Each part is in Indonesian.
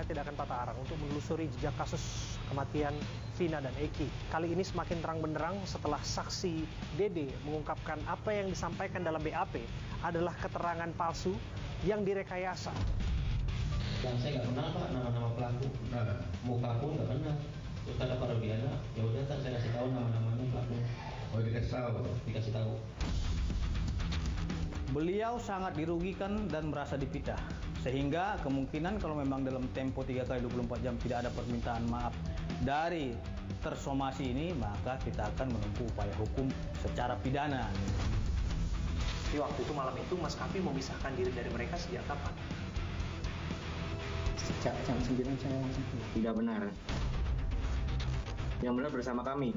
upaya tidak akan patah arang untuk menelusuri jejak kasus kematian Vina dan Eki. Kali ini semakin terang benderang setelah saksi Dede mengungkapkan apa yang disampaikan dalam BAP adalah keterangan palsu yang direkayasa. Yang saya nggak kenal Pak nama-nama pelaku, muka pun nggak kenal. Terus kata Pak Rodiana, ya udah saya kasih tahu nama-namanya pelaku. Oh dikasih tahu. Beliau sangat dirugikan dan merasa dipitnah. Sehingga kemungkinan kalau memang dalam tempo 3 kali 24 jam tidak ada permintaan maaf dari tersomasi ini, maka kita akan menempuh upaya hukum secara pidana. Di waktu itu malam itu Mas Kavi memisahkan diri dari mereka sejak kapan? Sejak jam 9 saya langsung. Tidak benar. Yang benar bersama kami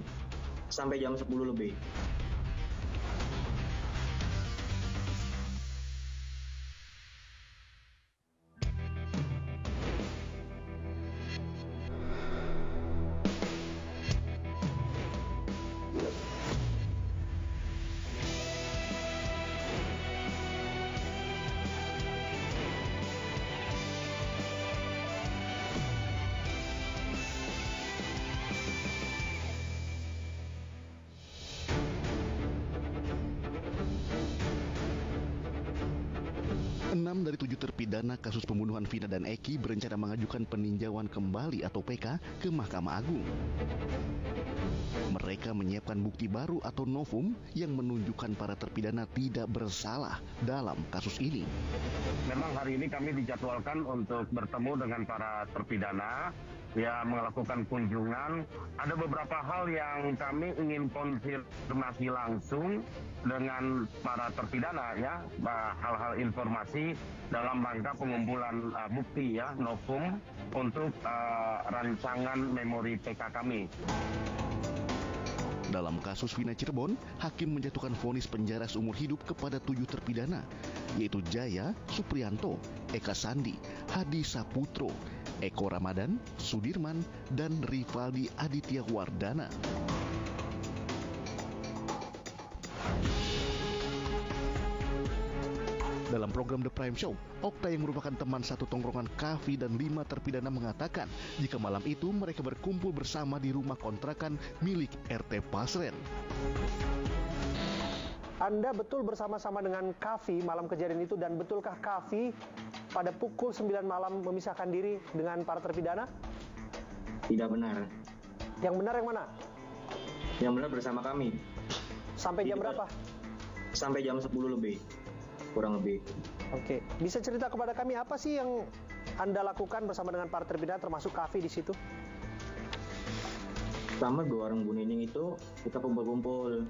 sampai jam 10 lebih. Enam dari 7 terpidana kasus pembunuhan Vina dan Eki berencana mengajukan peninjauan kembali atau PK ke Mahkamah Agung. Mereka menyiapkan bukti baru atau novum yang menunjukkan para terpidana tidak bersalah dalam kasus ini. Memang hari ini kami dijadwalkan untuk bertemu dengan para terpidana, ya melakukan kunjungan. Ada beberapa hal yang kami ingin konfirmasi langsung dengan para terpidana, ya, hal-hal informasi dalam rangka pengumpulan bukti, ya, novum untuk rancangan memori PK kami. Dalam kasus Vina Cirebon, hakim menjatuhkan vonis penjara seumur hidup kepada 7 terpidana, yaitu Jaya Suprianto, Eka Sandi, Hadi Saputro, Eko Ramadan, Sudirman, dan Rivaldi Aditya Wardana. Dalam program The Prime Show, Okta yang merupakan teman satu tongkrongan Kavi dan 5 terpidana mengatakan jika malam itu mereka berkumpul bersama di rumah kontrakan milik RT Pasren. Anda betul bersama-sama dengan Kavi malam kejadian itu, dan betulkah Kavi pada pukul 9 malam memisahkan diri dengan para terpidana? Tidak benar. Yang benar yang mana? Yang benar bersama kami. Sampai jam berapa? Sampai jam 10 lebih, kurang lebih. Oke, bisa cerita kepada kami apa sih yang Anda lakukan bersama dengan para terpidana termasuk Kavi di situ? Pertama di warung Bu Nining itu kita kumpul-kumpul.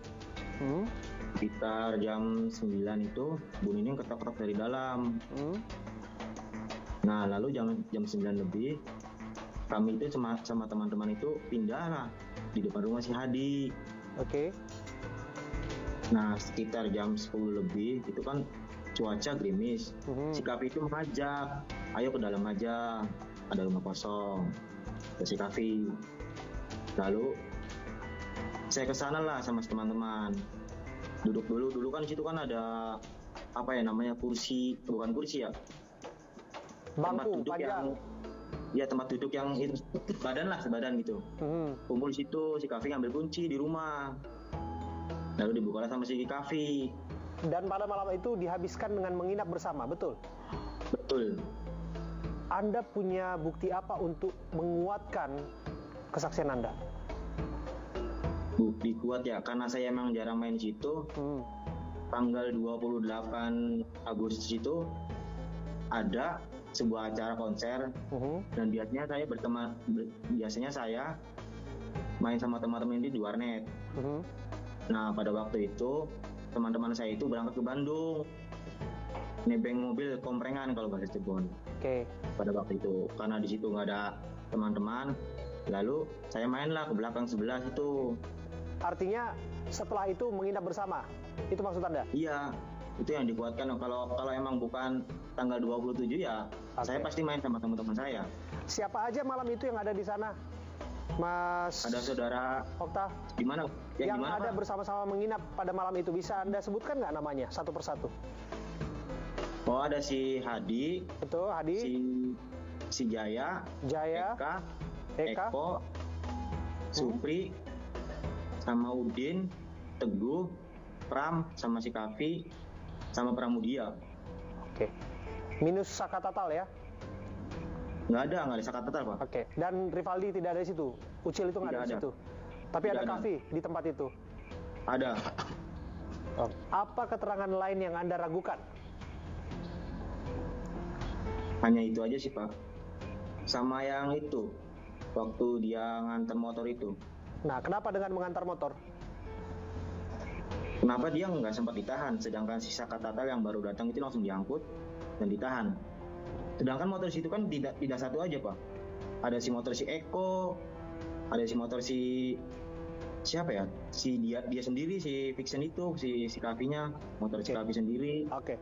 Sekitar jam 9 itu Bu Nining ketok-ketok dari dalam. Nah lalu jam 9 lebih kami itu sama teman-teman itu pindah lah di depan rumah si Hadi. Oke. Nah sekitar jam 10 lebih itu kan cuaca gerimis. Si Kavi itu mengajak, ayo ke dalam aja, ada rumah kosong. Si Kavi. Lalu saya kesana lah sama teman-teman. Duduk dulu kan di situ kan ada apa ya namanya, kursi, bukan kursi ya, bangku panjang. Tempat duduk yang itu sebadan gitu. Kumpul di situ, si Kavi ngambil kunci di rumah. Lalu dibukalah sama si Kavi. Dan pada malam itu dihabiskan dengan menginap bersama, betul? Betul. Anda punya bukti apa untuk menguatkan kesaksian Anda? Bukti kuat ya, karena saya emang jarang main di situ. Tanggal 28 Agustus itu ada sebuah acara konser, dan biasanya saya main sama teman-teman ini di warnet. Nah pada waktu itu teman-teman saya itu berangkat ke Bandung, nebeng mobil komprengan kalau bahasa Cirebon. Pada waktu itu karena di situ nggak ada teman-teman, lalu saya mainlah ke belakang sebelah itu. Artinya setelah itu menginap bersama, itu maksud Anda? Iya, itu yang dikuatkan. Kalau emang bukan tanggal 27 ya, saya pasti main sama teman-teman saya. Siapa aja malam itu yang ada di sana, Mas? Ada saudara Okta. Di mana? Yang ada bersama-sama menginap pada malam itu, bisa Anda sebutkan nggak namanya satu persatu? Oh ada si Hadi. Betul, Hadi. Si si Jaya, Eka, Eko, Supri, sama Udin, Teguh, Pram, sama si Kavi, sama Pramudia. Oke. Minus Saka Tatal ya? Nggak ada Saka Tatal, Pak. Oke. Dan Rivaldi tidak ada di situ? Ucil itu nggak ada di situ? Tapi Tidak ada ada. Kavi di tempat itu? Ada. Apa keterangan lain yang Anda ragukan? Hanya itu aja sih, Pak. Sama yang itu, waktu dia nganter motor itu. Nah, kenapa dengan mengantar motor? Kenapa dia nggak sempat ditahan, sedangkan si Saka Tatal yang baru datang itu langsung diangkut dan ditahan. Sedangkan motor situ kan tidak satu aja, Pak. Ada si motor si Eko, ada si motor si siapa ya? Si dia sendiri, si Vixen itu, si Kavinya, motor si Kavi sendiri. Oke.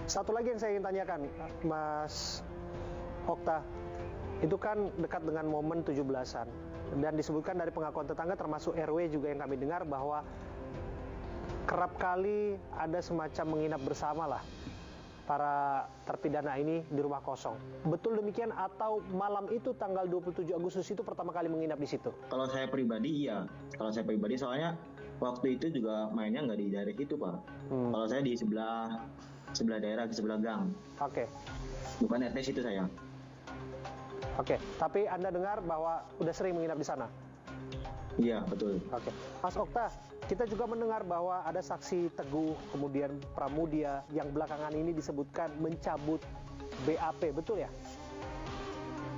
Satu lagi yang saya ingin tanyakan, Mas Okta. Itu kan dekat dengan momen 17-an. Dan disebutkan dari pengakuan tetangga termasuk RW juga yang kami dengar bahwa kerap kali ada semacam menginap bersama lah para terpidana ini di rumah kosong. Betul demikian atau malam itu tanggal 27 Agustus itu pertama kali menginap di situ? Kalau saya pribadi iya. Kalau saya pribadi soalnya waktu itu juga mainnya nggak di daerah itu, Pak. Kalau saya di sebelah daerah, di sebelah gang. Oke. Bukan RT situ saya. Oke. Tapi Anda dengar bahwa udah sering menginap di sana? Iya, betul. Oke. Mas Okta, kita juga mendengar bahwa ada saksi Teguh, kemudian Pramudia yang belakangan ini disebutkan mencabut BAP, betul ya?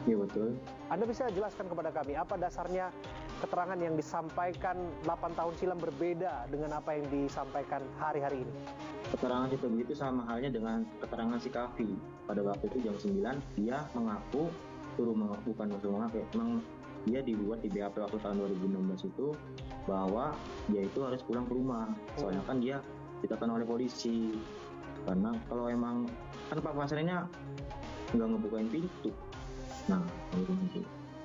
Iya, betul. Anda bisa jelaskan kepada kami apa dasarnya keterangan yang disampaikan 8 tahun silam berbeda dengan apa yang disampaikan hari-hari ini? Keterangan si Teguh itu sama halnya dengan keterangan si Kavi. Pada waktu itu jam 9, dia mengaku, memang dia dibuat di BAP waktu tahun 2016 itu bahwa dia itu harus pulang ke rumah. Soalnya kan dia ditekan oleh polisi. Karena kalau emang kan Pak Pasrennya nggak ngebukain pintu. Nah,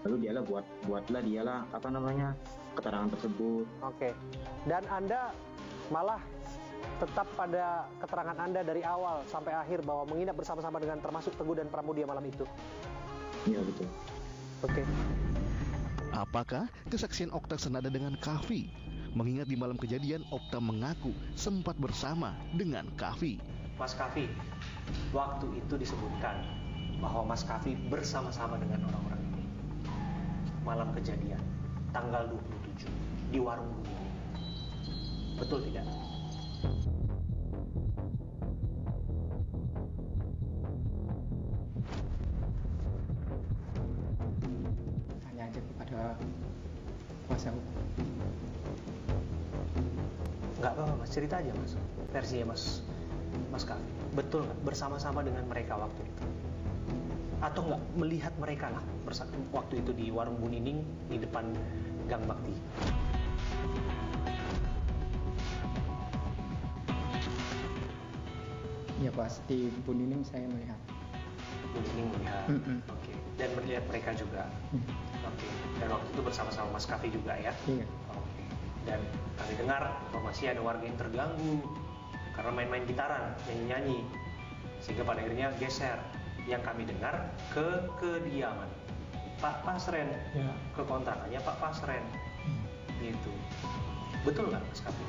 lalu dialah buatlah dialah keterangan tersebut. Oke. Dan Anda malah tetap pada keterangan Anda dari awal sampai akhir bahwa menginap bersama-sama dengan termasuk Teguh dan Pramudia malam itu. Iya, betul. Oke. Apakah kesaksian Okta senada dengan Kavi? Mengingat di malam kejadian Okta mengaku sempat bersama dengan Kavi. Mas Kavi, waktu itu disebutkan bahwa Mas Kavi bersama-sama dengan orang-orang ini. Malam kejadian, tanggal 27, di warung Bumi. Betul tidak? Tanya aja kepada kuasa hukum. Nggak apa-apa Mas, cerita aja Mas. Versinya Mas Kavi. Betul nggak bersama-sama dengan mereka waktu itu? Atau nggak melihat mereka lah waktu itu di warung Bu Nining di depan Gang Bakti? Ya pas di Bu Nining saya melihat. Bu Nining melihat. Oke. Dan melihat mereka juga. Oke. Dan waktu itu bersama-sama Mas Kavi juga ya? Iya. Oke. Dan kami dengar informasi ada warga yang terganggu karena main-main gitaran, nyanyi-nyanyi, sehingga pada akhirnya geser. Yang kami dengar ke kediaman Pak Pasren, ke kontrakannya Pak Pasren, gitu. Betul nggak Mas Kavi?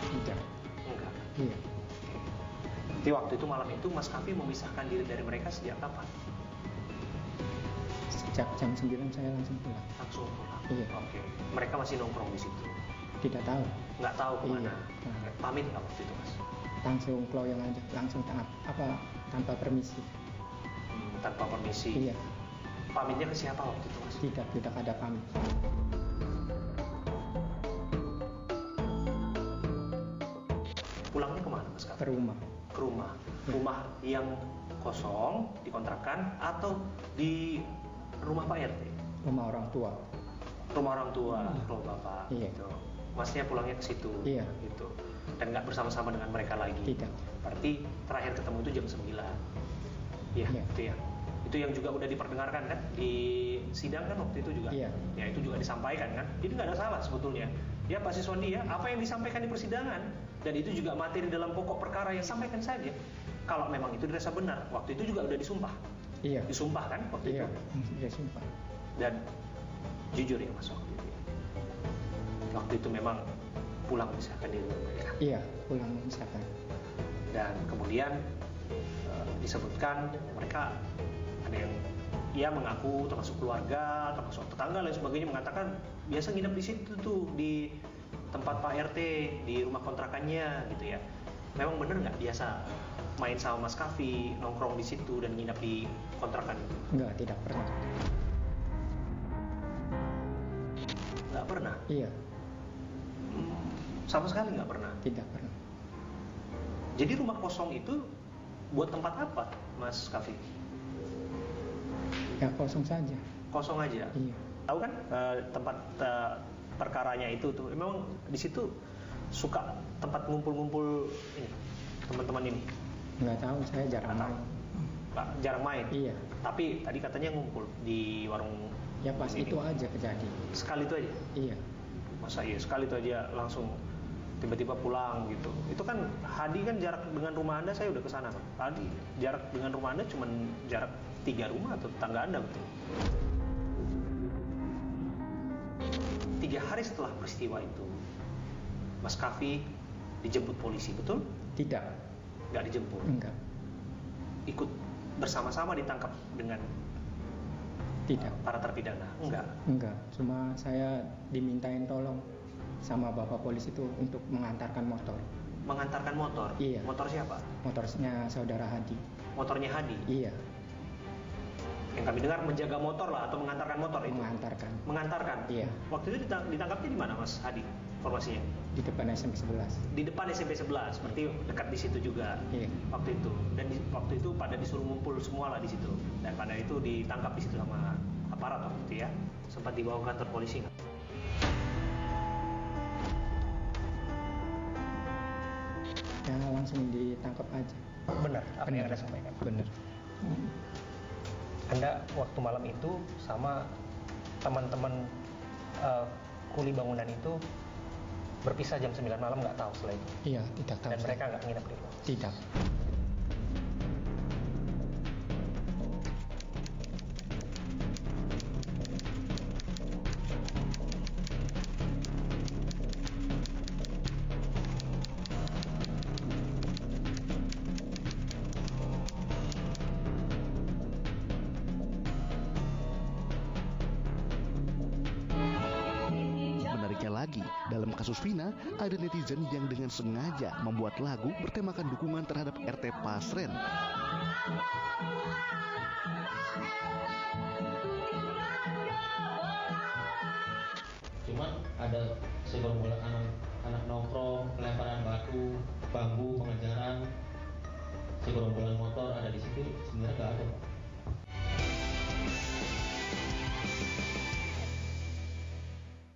Tidak. Enggak. Iya. Jadi waktu itu malam itu Mas Kavi memisahkan diri dari mereka sejak kapan? Sejak jam 9 saya langsung pulang. Langsung pulang. Iya. Oke. Mereka masih nongkrong di situ. Tidak tahu. Nggak tahu kemana. Iya. Pamit nggak waktu itu Mas? Langsung keloyong aja, langsung tanpa permisi. Tanpa permisi. Iya. Pamitnya ke siapa waktu itu Mas? Tidak ada pamit. Pulangnya kemana Mas Kavi? Ke rumah. Ke rumah. Rumah yang kosong dikontrakan atau di rumah Pak RT? Rumah orang tua. Rumah orang tua, rumah Bapak. Iya. Gitu. Masnya pulangnya ke situ. Iya. Gitu. Dan nggak bersama-sama dengan mereka lagi. Tidak. Berarti terakhir ketemu itu jam 9. Iya, Iya. itu ya. Itu yang juga udah diperdengarkan kan di sidang kan waktu itu juga. Iya. Ya itu juga disampaikan kan. Jadi nggak ada salah sebetulnya. Ya Pak Siswandi ya, apa yang disampaikan di persidangan Dan itu juga materi dalam pokok perkara yang sampaikan saja. Kalau memang itu dirasa benar, waktu itu juga udah disumpah. Iya. Disumpah kan waktu Iya, itu. dia sumpah. Dan jujur ya Mas waktu itu. Waktu itu memang pulang misalkan di rumah mereka. Iya, pulang misalkan. Dan kemudian disebutkan mereka ada yang mengaku termasuk keluarga, termasuk tetangga dan sebagainya mengatakan biasa nginep di situ tuh di tempat Pak RT di rumah kontrakannya gitu ya. Memang bener nggak biasa main sama Mas Kavi, nongkrong di situ dan nginep di kontrakan itu? Enggak, tidak pernah. Nggak pernah? Iya, Sama sekali nggak pernah? tidak pernah. Jadi rumah kosong itu buat tempat apa Mas Kavi? Ya kosong saja. Kosong aja? Iya. Tahu kan tempat perkaranya itu tuh memang di situ suka tempat ngumpul-ngumpul ini teman-teman ini. Nggak tahu, saya jarang main. Jarang main. Iya. Tapi tadi katanya ngumpul di warung. Ya pas ini. itu aja kejadian. Sekali itu aja. Iya. Masa iya sekali itu aja langsung tiba-tiba pulang gitu. Itu kan Hadi kan jarak dengan rumah Anda saya udah kesana kan. Hadi jarak dengan rumah Anda cuma jarak 3 rumah atau tetangga Anda betul. 3 hari setelah peristiwa itu, Mas Kavi dijemput polisi, betul? Tidak. Nggak dijemput? Enggak. Ikut bersama-sama ditangkap dengan Tidak. para terpidana? Enggak? Enggak. Cuma saya dimintain tolong sama bapak polisi itu untuk mengantarkan motor. Mengantarkan motor? Iya. Motor siapa? Motornya saudara Hadi. Motornya Hadi? Iya, Yang kami dengar menjaga motor lah atau mengantarkan motor itu? mengantarkan. Mengantarkan? Iya. Waktu itu ditangkapnya di mana Mas Hadi? Informasinya? Di depan SMP 11. Di depan SMP 11, berarti dekat di situ juga. Iya. Waktu itu. Dan waktu itu pada disuruh ngumpul semua lah di situ. Dan pada itu ditangkap di situ sama aparat waktu itu ya. Sempat dibawa ke kantor polisi nggak? Ya langsung ditangkap aja. Benar, apa yang Anda sampaikan? Benar. Anda waktu malam itu sama teman-teman kuli bangunan itu berpisah jam 9 malam, nggak tahu setelah itu? Iya, tidak tahu. Dan mereka nggak nginep di rumah? Tidak. Menariknya lagi, dalam kasus Vina, ada netizen yang dengan sengaja membuat lagu bertemakan dukungan terhadap RT Pasren. Cuman ada segerombolan anak nongkrong, pelemparan batu, bambu, pengejaran, segerombolan motor ada di situ. Sebenarnya